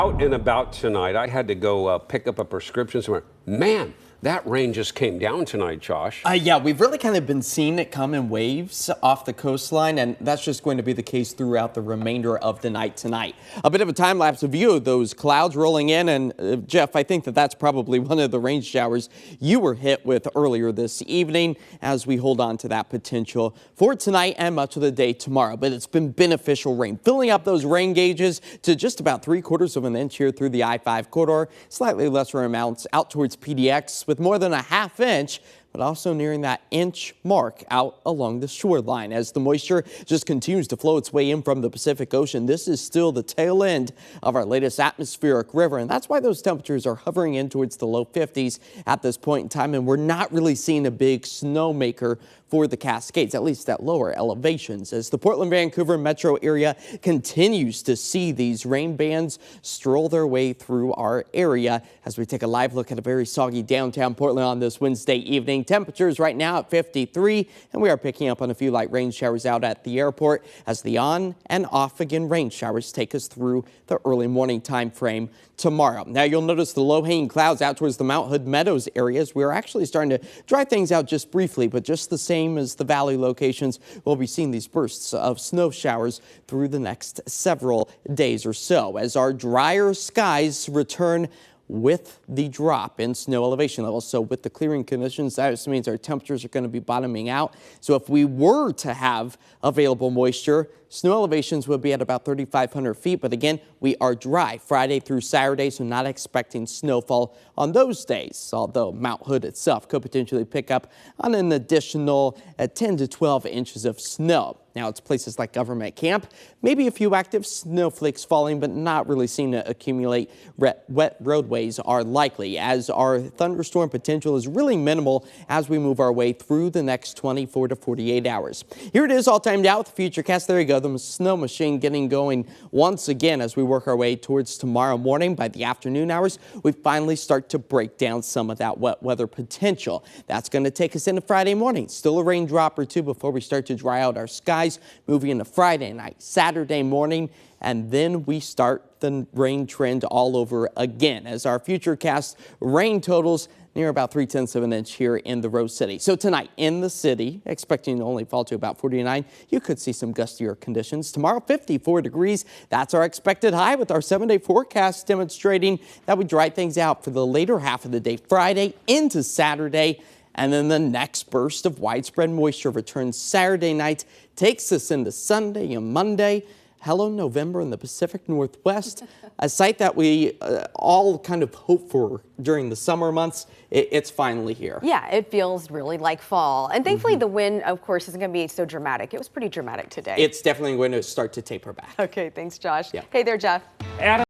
out and about tonight. I had to go pick up a prescription somewhere. Man, that rain just came down tonight, Josh. Yeah, we've really kind of been seeing it come in waves off the coastline, and that's just going to be the case throughout the remainder of the night tonight. A bit of a time-lapse view of those clouds rolling in, and Jeff, I think that's probably one of the rain showers you were hit with earlier this evening as we hold on to that potential for tonight and much of the day tomorrow. But it's been beneficial rain, filling up those rain gauges to just about 3/4 of an inch here through the I-5 corridor, slightly lesser amounts out towards PDX with more than a ½ inch, but also nearing that inch mark out along the shoreline. As the moisture just continues to flow its way in from the Pacific Ocean, this is still the tail end of our latest atmospheric river, and that's why those temperatures are hovering in towards the low 50s at this point in time, and we're not really seeing a big snowmaker for the Cascades, at least at lower elevations, as the Portland-Vancouver metro area continues to see these rain bands stroll their way through our area. As we take a live look at a very soggy downtown Portland on this Wednesday evening, temperatures right now at 53, and we are picking up on a few light rain showers out at the airport as the on and off again rain showers take us through the early morning time frame tomorrow. Now you'll notice the low-hanging clouds out towards the Mount Hood Meadows areas. We're actually starting to dry things out just briefly, but just the same as the valley locations, we'll be seeing these bursts of snow showers through the next several days or so as our drier skies return with the drop in snow elevation levels. So with the clearing conditions, that just means our temperatures are going to be bottoming out. So if we were to have available moisture, snow elevations would be at about 3,500 feet. But again, we are dry Friday through Saturday, so not expecting snowfall on those days, although Mount Hood itself could potentially pick up on an additional 10 to 12 inches of snow. Now it's places like Government Camp, maybe a few active snowflakes falling, but not really seen to accumulate. Wet roadways are likely, as our thunderstorm potential is really minimal as we move our way through the next 24 to 48 hours. Here it is, all timed out with the Futurecast. There you go, the snow machine getting going once again as we work our way towards tomorrow morning. By the afternoon hours, we finally start to break down some of that wet weather potential. That's going to take us into Friday morning. Still a raindrop or two before we start to dry out our skies. Moving into Friday night, Saturday morning, and then we start the rain trend all over again as our Futurecast rain totals near about 3/10 of an inch here in the Rose City. So tonight in the city, expecting to only fall to about 49. You could see some gustier conditions. Tomorrow, 54 degrees. That's our expected high, with our 7-day forecast demonstrating that we dry things out for the later half of the day, Friday into Saturday. And then the next burst of widespread moisture returns Saturday night, takes us into Sunday and Monday. Hello, November in the Pacific Northwest, a sight that we all kind of hope for during the summer months. It's finally here. Yeah, it feels really like fall. And thankfully the wind, of course, isn't going to be so dramatic. It was pretty dramatic today. It's definitely going to start to taper back. Okay, thanks, Josh. Yeah. Hey there, Jeff. Adam